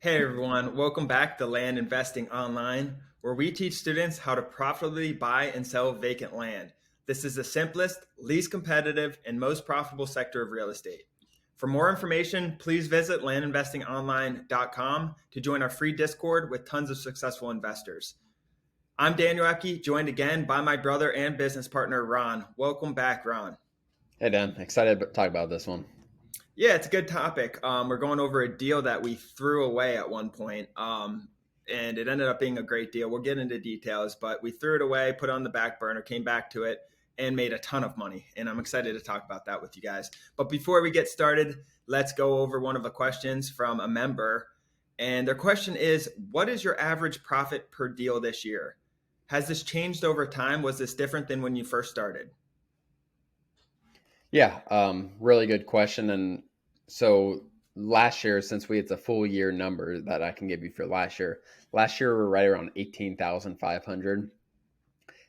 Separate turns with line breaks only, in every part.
Hey everyone, welcome back to Land Investing Online, where we teach students how to profitably buy and sell vacant land. This is the simplest, least competitive, and most profitable sector of real estate. For more information, please visit landinvestingonline.com to join our free Discord with tons of successful investors. I'm Daniel Epke, joined again by my brother and business partner, Ron. Welcome back, Ron.
Hey Dan, excited to talk about this one.
Yeah, it's a good topic. We're going over a deal that we threw away at one point, and it ended up being a great deal. We'll get into details, but we threw it away, put it on the back burner, came back to it, and made a ton of money. And I'm excited to talk about that with you guys. But before we get started, let's go over one of the questions from a member. And their question is, what is your average profit per deal this year? Has this changed over time? Was this different than when you first started?
Yeah, really good question. And so last year, since it's a full year number that I can give you for last year, we're right around 18,500.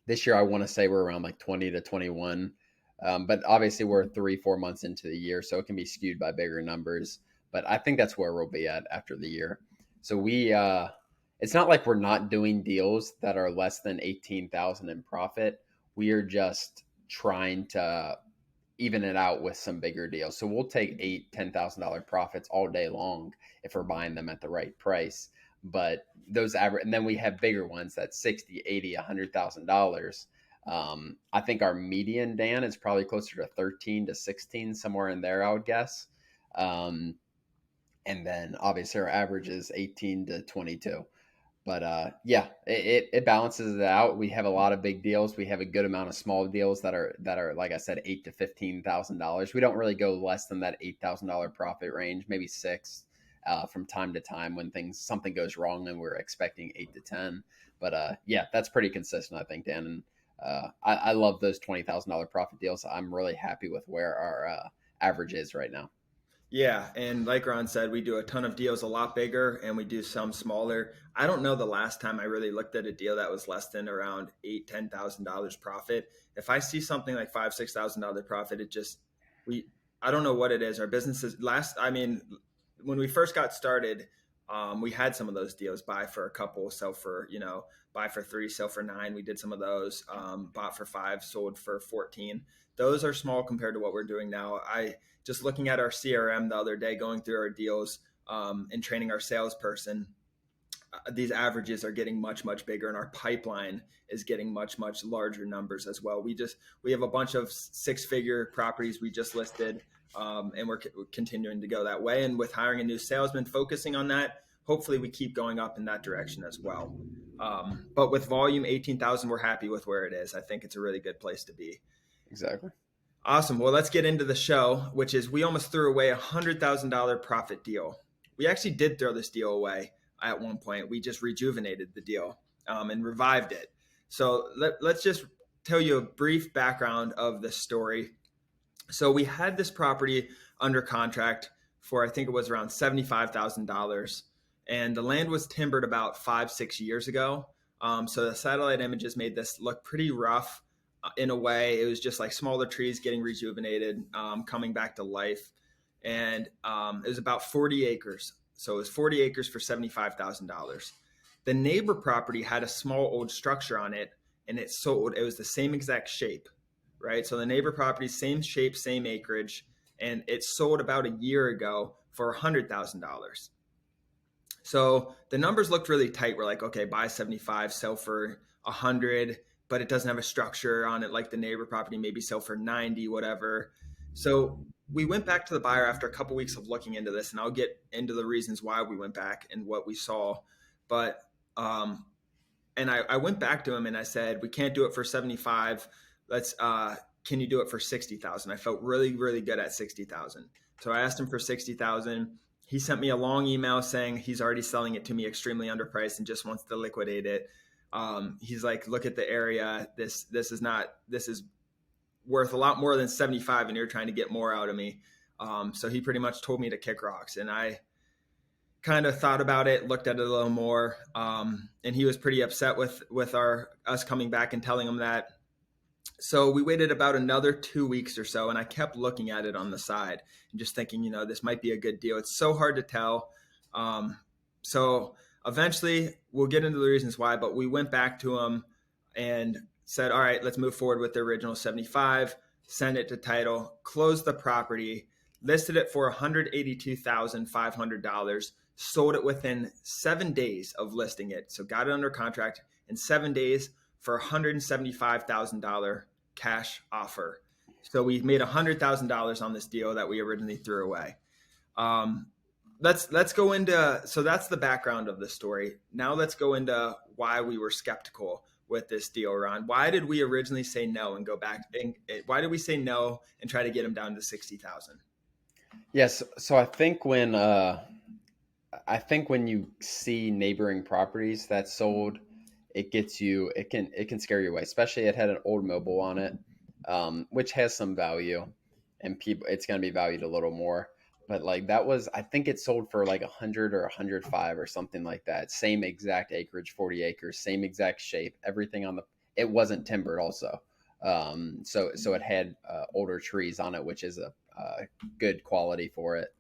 This year, I want to say we're around like 20 to 21. But obviously, we're 3, 4 months into the year, so it can be skewed by bigger numbers. But I think that's where we'll be at after the year. So it's not like we're not doing deals that are less than 18,000 in profit. We are just trying to even it out with some bigger deals. So we'll take $8,000, $10,000 profits all day long if we're buying them at the right price. But those average, and then we have bigger ones that's 60, 80, $100,000. I think our median, Dan, is probably closer to 13 to 16, somewhere in there, I would guess. Um, and then obviously our average is 18 to 22. But yeah, it balances it out. We have a lot of big deals. We have a good amount of small deals that are like I said, $8,000 to $15,000. We don't really go less than that $8,000 profit range, maybe six from time to time when something goes wrong and we're expecting 8 to 10. But yeah, that's pretty consistent, I think, Dan. And I love those $20,000 profit deals. I'm really happy with where our average is right now.
Yeah, and like Ron said, we do a ton of deals a lot bigger and we do some smaller. I don't know the last time I really looked at a deal that was less than around $8,000, $10,000 profit. If I see something like $5,000, $6,000 profit, it just we I don't know what it is. Our business is when we first got started, we had some of those deals: buy for a couple, sell for buy for three, sell for nine. We did some of those. Bought for five, sold for 14. Those are small compared to what we're doing now. I just looking at our CRM the other day, going through our deals and training our salesperson, these averages are getting much, much bigger, and our pipeline is getting much, much larger numbers as well. We have a bunch of six-figure properties we just listed, and we're continuing to go that way. And with hiring a new salesman, focusing on that, hopefully we keep going up in that direction as well. But with volume 18,000, we're happy with where it is. I think it's a really good place to be.
Exactly.
Awesome. Well, let's get into the show, which is we almost threw away $100,000 profit deal. We actually did throw this deal away at one point. We just rejuvenated the deal and revived it. So let's just tell you a brief background of the story. So we had this property under contract for, I think it was around $75,000. And the land was timbered about 5, 6 years ago. So the satellite images made this look pretty rough in a way. It was just like smaller trees getting rejuvenated, coming back to life. And it was about 40 acres. So it was 40 acres for $75,000. The neighbor property had a small old structure on it, and it sold. It was the same exact shape, right? So the neighbor property, same shape, same acreage, and it sold about a year ago for $100,000. So the numbers looked really tight. We're like, okay, buy 75, sell for 100, but it doesn't have a structure on it like the neighbor property, maybe sell for 90, whatever. So we went back to the buyer after a couple weeks of looking into this, and I'll get into the reasons why we went back and what we saw. But and I went back to him and I said, we can't do it for 75. Can you do it for 60,000? I felt really, really good at 60,000. So I asked him for 60,000. He sent me a long email saying he's already selling it to me extremely underpriced and just wants to liquidate it. He's like, look at the area. This is worth a lot more than 75, and you're trying to get more out of me. So he pretty much told me to kick rocks, and I kind of thought about it, looked at it a little more, and he was pretty upset with us coming back and telling him that. So we waited about another 2 weeks or so, and I kept looking at it on the side and just thinking, this might be a good deal. It's so hard to tell. So eventually, we'll get into the reasons why, but we went back to him and said, all right, let's move forward with the original 75, send it to title, close the property, listed it for $182,500, sold it within 7 days of listing it. So got it under contract in 7 days for $175,000 cash offer. So we made $100,000 on this deal that we originally threw away. Um, let's go into, so that's the background of the story. Now let's go into why we were skeptical with this deal, Ron. Why did we originally say no and go back? And why did we say no and try to get him down to 60,000?
Yes. So I think when you see neighboring properties that sold, it can scare you away. Especially it had an old mobile on it, which has some value, and people it's going to be valued a little more. But like that was, I think it sold for like 100 or 105 or something like that. Same exact acreage, 40 acres, same exact shape, everything on the. It wasn't timbered also, so it had older trees on it, which is a good quality for it.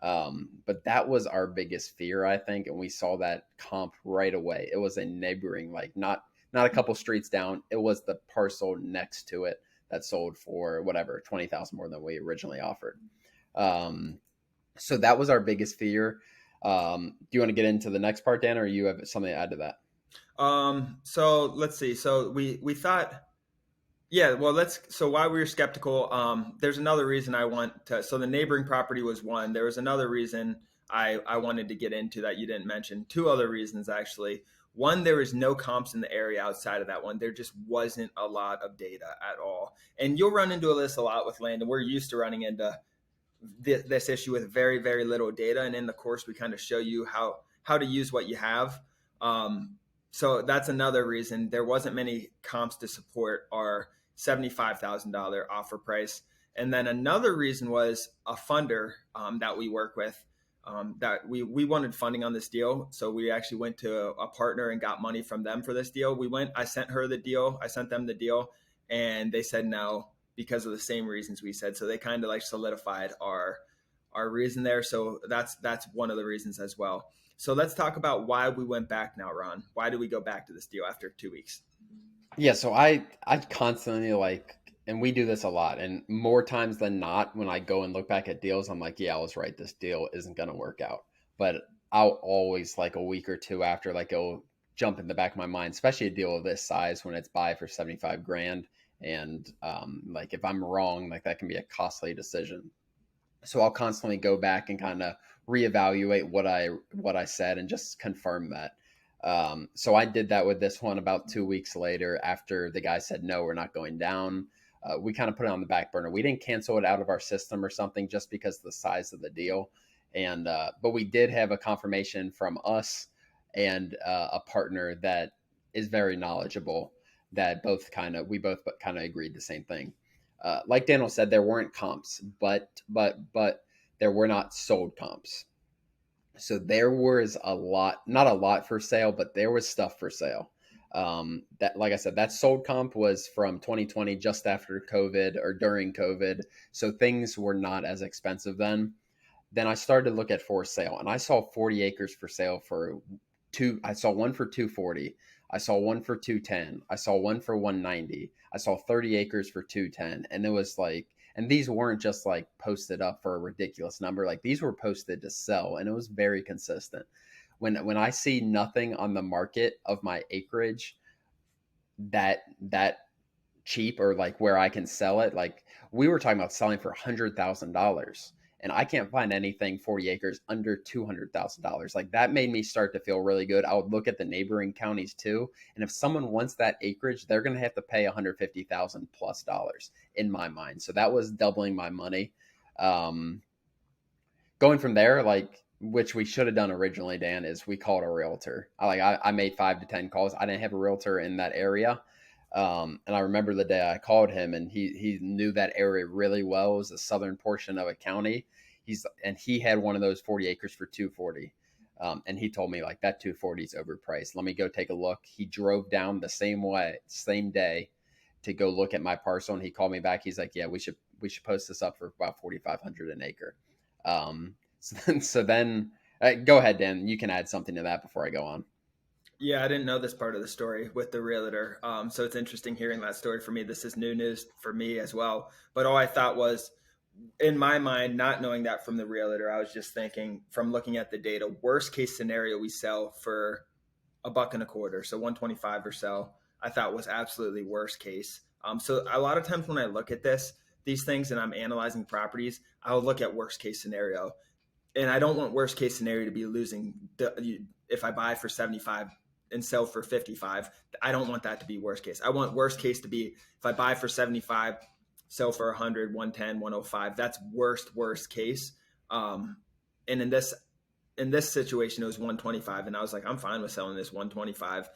But that was our biggest fear, I think, and we saw that comp right away. It was a neighboring, like not a couple streets down. It was the parcel next to it that sold for whatever 20,000 more than we originally offered. Um, so that was our biggest fear. Do you want to get into the next part, Dan, or you have something to add to that?
So let's see. So we thought, yeah, well, so why we were skeptical, there's another reason I want to, so the neighboring property was one. There was another reason I wanted to get into that you didn't mention. Two other reasons, actually. One, there was no comps in the area outside of that one. There just wasn't a lot of data at all. And you'll run into this a lot with land, and we're used to running into this issue with very, very little data. And in the course, we kind of show you how to use what you have. So that's another reason there wasn't many comps to support our $75,000 offer price. And then another reason was a funder that we work with, that we wanted funding on this deal. So we actually went to a partner and got money from them for this deal. I sent them the deal, and they said no because of the same reasons we said. So they kind of like solidified our reason there. So that's one of the reasons as well. So let's talk about why we went back now, Ron. Why did we go back to this deal after 2 weeks?
Yeah, so I constantly like, and we do this a lot, and more times than not, when I go and look back at deals, I'm like, yeah, I was right. This deal isn't going to work out. But I'll always, like a week or two after, like it'll jump in the back of my mind, especially a deal of this size when it's buy for 75 grand. And like if I'm wrong, like that can be a costly decision. So I'll constantly go back and kind of reevaluate what I said and just confirm that. So I did that with this one about 2 weeks later after the guy said, no, we're not going down. We kind of put it on the back burner. We didn't cancel it out of our system or something just because of the size of the deal. And, but we did have a confirmation from us and a partner that is very knowledgeable that we both kind of agreed the same thing. Like Daniel said, there weren't comps, but there were not sold comps. So there was a lot, not a lot for sale, but there was stuff for sale. That, like I said, that sold comp was from 2020, just after COVID or during COVID. So things were not as expensive then. Then I started to look at for sale, and I saw 40 acres for sale for two. I saw one for 240. I saw one for 210. I saw one for 190. I saw 30 acres for 210. And it was like, and these weren't just like posted up for a ridiculous number. Like these were posted to sell, and it was very consistent. When I see nothing on the market of my acreage that cheap, or like where I can sell it, like we were talking about selling for $100,000, and I can't find anything 40 acres under $200,000. Like that made me start to feel really good. I would look at the neighboring counties too, and if someone wants that acreage, they're going to have to pay $150,000 plus dollars in my mind. So that was doubling my money. Um, Going from there, like which we should have done originally, Dan, is we called a realtor. I made 5 to 10 calls. I didn't have a realtor in that area. And I remember the day I called him, and he knew that area really well. It was the southern portion of a county. He had one of those 40 acres for 240. And he told me like that 240 is overpriced. Let me go take a look. He drove down the same day to go look at my parcel, and he called me back. He's like, yeah, we should post this up for about 4,500 an acre. So then Go ahead, Dan. You can add something to that before I go on.
Yeah, I didn't know this part of the story with the realtor. So it's interesting hearing that story for me. This is new news for me as well. But all I thought was, in my mind, not knowing that from the realtor, I was just thinking from looking at the data, worst case scenario, we sell for a buck and a quarter. So 125 or so, I thought was absolutely worst case. So a lot of times when I look at these things and I'm analyzing properties, I'll look at worst case scenario. And I don't want worst case scenario to be losing if I buy for 75 and sell for 55. I don't want that to be worst case. I want worst case to be if I buy for 75, sell for 100, 110, 105. That's worst case. And in this situation, it was 125, and I was like, I'm fine with selling this 125.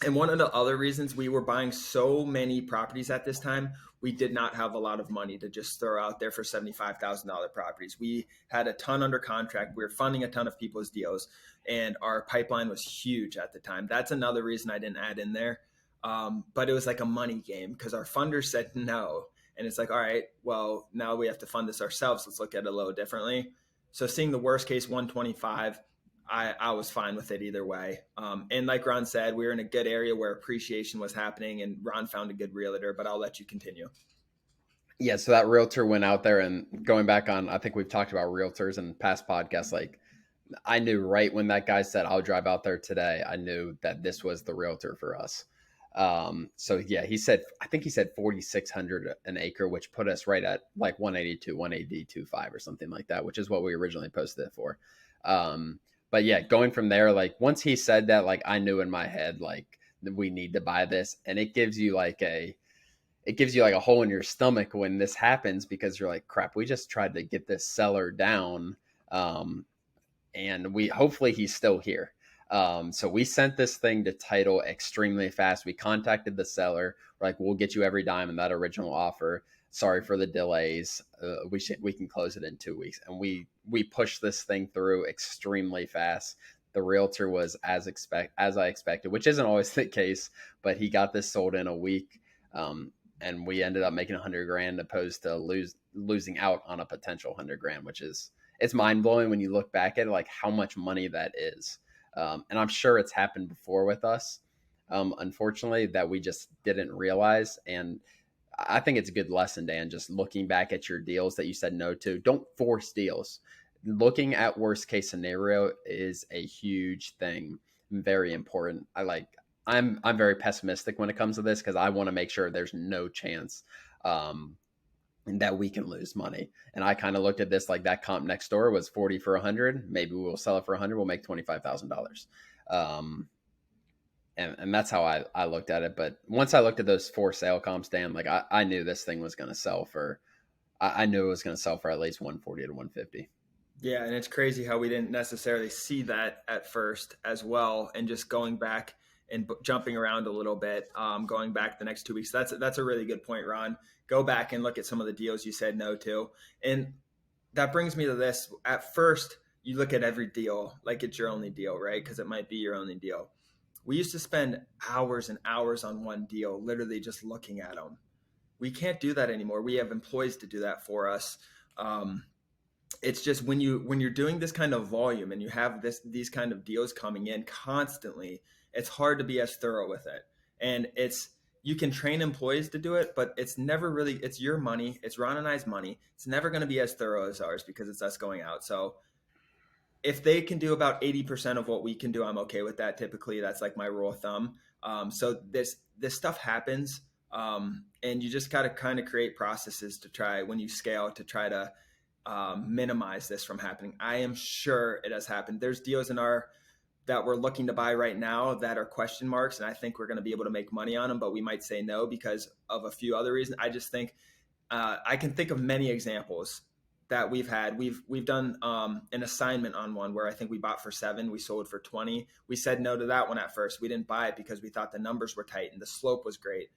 And one of the other reasons we were buying so many properties at this time, we did not have a lot of money to just throw out there for $75,000 properties. We had a ton under contract. We were funding a ton of people's deals, and our pipeline was huge at the time. That's another reason I didn't add in there. But it was like a money game because our funders said no. And it's like, all right, well, now we have to fund this ourselves. Let's look at it a little differently. So seeing the worst case 125, I was fine with it either way. And like Ron said, we were in a good area where appreciation was happening, and Ron found a good realtor, but I'll let you continue.
Yeah, so that realtor went out there, and going back on, I think we've talked about realtors in past podcasts. Like, I knew right when that guy said, I'll drive out there today, I knew that this was the realtor for us. So yeah, I think he said 4,600 an acre, which put us right at like 182, 182.5 or something like that, which is what we originally posted it for. But yeah, going from there, like once he said that, like I knew in my head, like we need to buy this. And it gives you like a hole in your stomach when this happens, because you're like, crap, we just tried to get this seller down. And hopefully he's still here. So we sent this thing to title extremely fast. We contacted the seller. We're like, we'll get you every dime in that original offer. Sorry for the delays. We can close it in 2 weeks. And we pushed this thing through extremely fast. The realtor was as I expected, which isn't always the case, but he got this sold in a week. And we ended up making $100,000 opposed to losing out on a potential $100,000, which is, it's mind blowing when you look back at it, like how much money that is. And I'm sure it's happened before with us, unfortunately, that we just didn't realize. And I think it's a good lesson, Dan, just looking back at your deals that you said no to. Don't force deals. Looking at worst case scenario is a huge thing, very important. I'm very pessimistic when it comes to this because I want to make sure there's no chance that we can lose money. And I kind of looked at this like that comp next door was 40 for 100. Maybe we'll sell it for 100. We'll make $25,000. And that's how I looked at it. But once I looked at those for sale comps, Dan, like I knew this thing was going to sell for, I knew it was going to sell for at least 140 to 150.
Yeah, and it's crazy how we didn't necessarily see that at first as well. And just going back and jumping around a little bit, going back the next 2 weeks. That's a really good point, Ron. Go back and look at some of the deals you said no to. And that brings me to this. At first, you look at every deal like it's your only deal, right? Because it might be your only deal. We used to spend hours and hours on one deal, literally just looking at them. We can't do that anymore. We have employees to do that for us. It's just when you're doing this kind of volume and you have these kind of deals coming in constantly, it's hard to be as thorough with it. And you can train employees to do it, but it's never really, it's your money. It's Ron and I's money. It's never going to be as thorough as ours because it's us going out. So if they can do about 80% of what we can do, I'm okay with that. Typically that's like my rule of thumb. So this stuff happens. And you just got to kind of create processes to try when you scale to try to minimize this from happening. I am sure it has happened. There's deals that we're looking to buy right now that are question marks, and I think we're going to be able to make money on them, but we might say no because of a few other reasons. I just think I can think of many examples that we've had. We've done an assignment on one where I think we bought for 7, we sold for 20. We said no to that one at first. We didn't buy it because we thought the numbers were tight and the slope was great.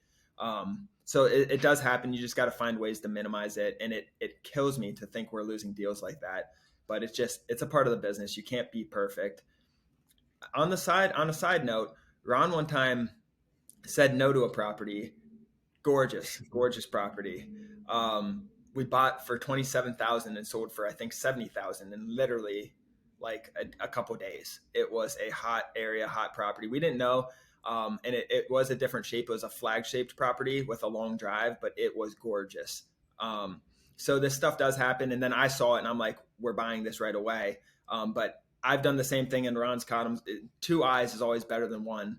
So it does happen. You just got to find ways to minimize it. And it kills me to think we're losing deals like that, but it's a part of the business. You can't be perfect. On a side note, Ron one time said no to a property, gorgeous property. We bought for 27,000 and sold for, I think 70,000 in literally like a couple days. It was a hot area, hot property. We didn't know. And it was a different shape. It was a flag shaped property with a long drive, but it was gorgeous. So this stuff does happen. And then I saw it and I'm like, we're buying this right away. But I've done the same thing in Ron's Cottom. 2 eyes is always better than one.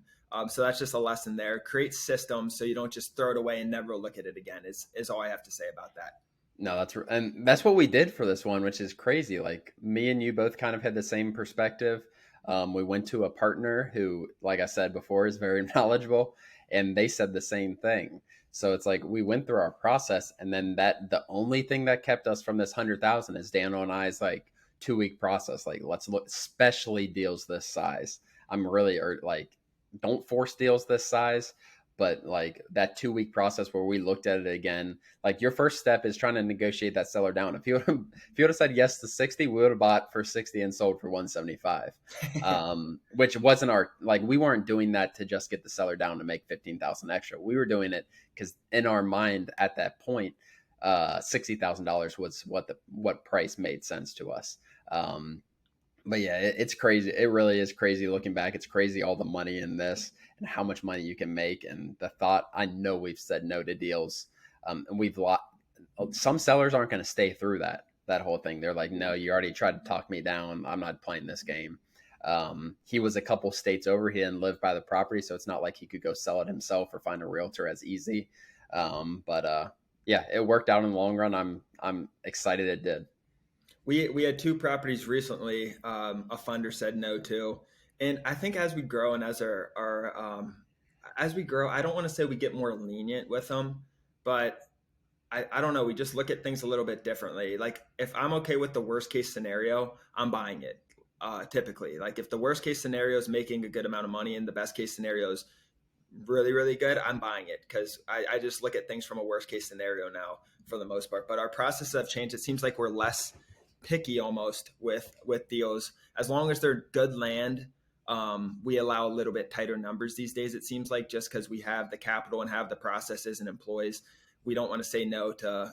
So that's just a lesson there. Create systems so you don't just throw it away and never look at it again is all I have to say about that.
No, that's what we did for this one, which is crazy. Like me and you both kind of had the same perspective. We went to a partner who, like I said before, is very knowledgeable, and they said the same thing. So it's like we went through our process, and then the only thing that kept us from this 100,000 is Daniel and I's like 2-week process. Like, let's look, especially deals this size. I'm really like, don't force deals this size. But like that 2-week process where we looked at it again, like your first step is trying to negotiate that seller down. If you would have said yes to 60, we would have bought for 60 and sold for 175, which wasn't we weren't doing that to just get the seller down to make 15,000 extra. We were doing it because in our mind at that point, $60,000 was what price made sense to us. But yeah, it's crazy. It really is crazy looking back. It's crazy all the money in this and how much money you can make. And the thought, I know we've said no to deals, and some sellers aren't going to stay through that whole thing. They're like, no, you already tried to talk me down. I'm not playing this game. He was a couple states over. He didn't live by the property, so it's not like he could go sell it himself or find a realtor as easy. But yeah, it worked out in the long run. I'm excited it did.
We had 2 properties recently. A funder said no to, and I think as we grow and as as we grow, I don't want to say we get more lenient with them, but I don't know. We just look at things a little bit differently. Like if I'm okay with the worst case scenario, I'm buying it. Typically, like if the worst case scenario is making a good amount of money and the best case scenario is really, really good, I'm buying it because I just look at things from a worst case scenario now for the most part. But our processes have changed. It seems like we're less picky almost with deals. As long as they're good land, we allow a little bit tighter numbers these days. It seems like just because we have the capital and have the processes and employees, we don't want to say no to,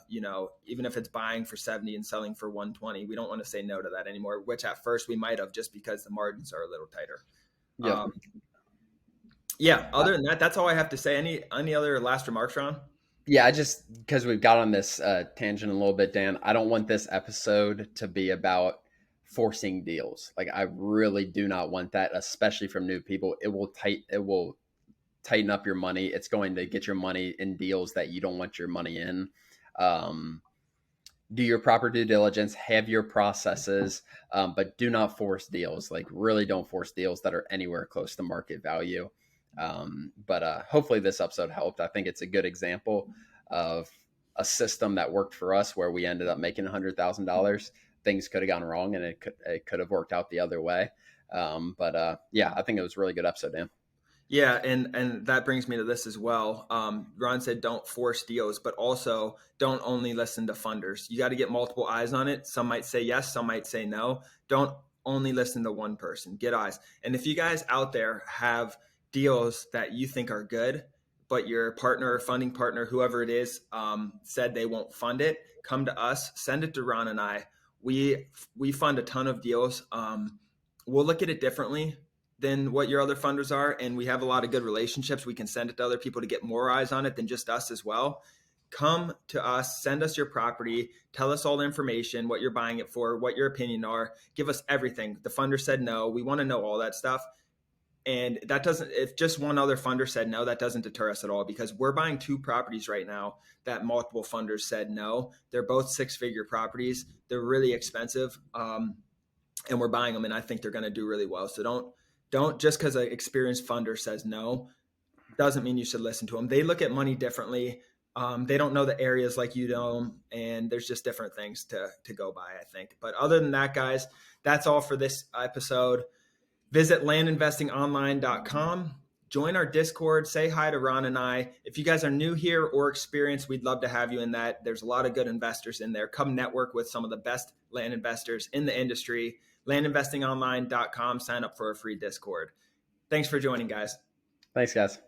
even if it's buying for 70 and selling for 120, we don't want to say no to that anymore, which at first we might have just because the margins are a little tighter. Yeah. Other than that, that's all I have to say. Any other last remarks, Ron?
Yeah, because we've got on this tangent a little bit, Dan, I don't want this episode to be about forcing deals. Like I really do not want that, especially from new people. It will tighten up your money. It's going to get your money in deals that you don't want your money in. Do your proper due diligence, have your processes, but do not force deals. Like really don't force deals that are anywhere close to market value. But hopefully this episode helped. I think it's a good example of a system that worked for us where we ended up making $100,000. Things could have gone wrong and it could have worked out the other way. Yeah, I think it was a really good episode, Dan.
Yeah, and that brings me to this as well. Ron said don't force deals, but also don't only listen to funders. You got to get multiple eyes on it. Some might say yes, some might say no. Don't only listen to one person. Get eyes. And if you guys out there have deals that you think are good, but your partner or funding partner, whoever it is, said they won't fund it, come to us, send it to Ron and I. We fund a ton of deals. We'll look at it differently than what your other funders are, and we have a lot of good relationships. We can send it to other people to get more eyes on it than just us as well. Come to us, send us your property, tell us all the information, what you're buying it for, what your opinion are, give us everything. The funder said no. We want to know all that stuff. And that doesn't, if just one other funder said no, that doesn't deter us at all because we're buying 2 properties right now that multiple funders said no. They're both 6-figure properties. They're really expensive. And we're buying them and I think they're going to do really well. So don't just because an experienced funder says no, doesn't mean you should listen to them. They look at money differently. They don't know the areas like you know, and there's just different things to go by, I think. But other than that, guys, that's all for this episode. Visit landinvestingonline.com. Join our Discord. Say hi to Ron and I. If you guys are new here or experienced, we'd love to have you in that. There's a lot of good investors in there. Come network with some of the best land investors in the industry. Landinvestingonline.com. Sign up for a free Discord. Thanks for joining, guys.
Thanks, guys.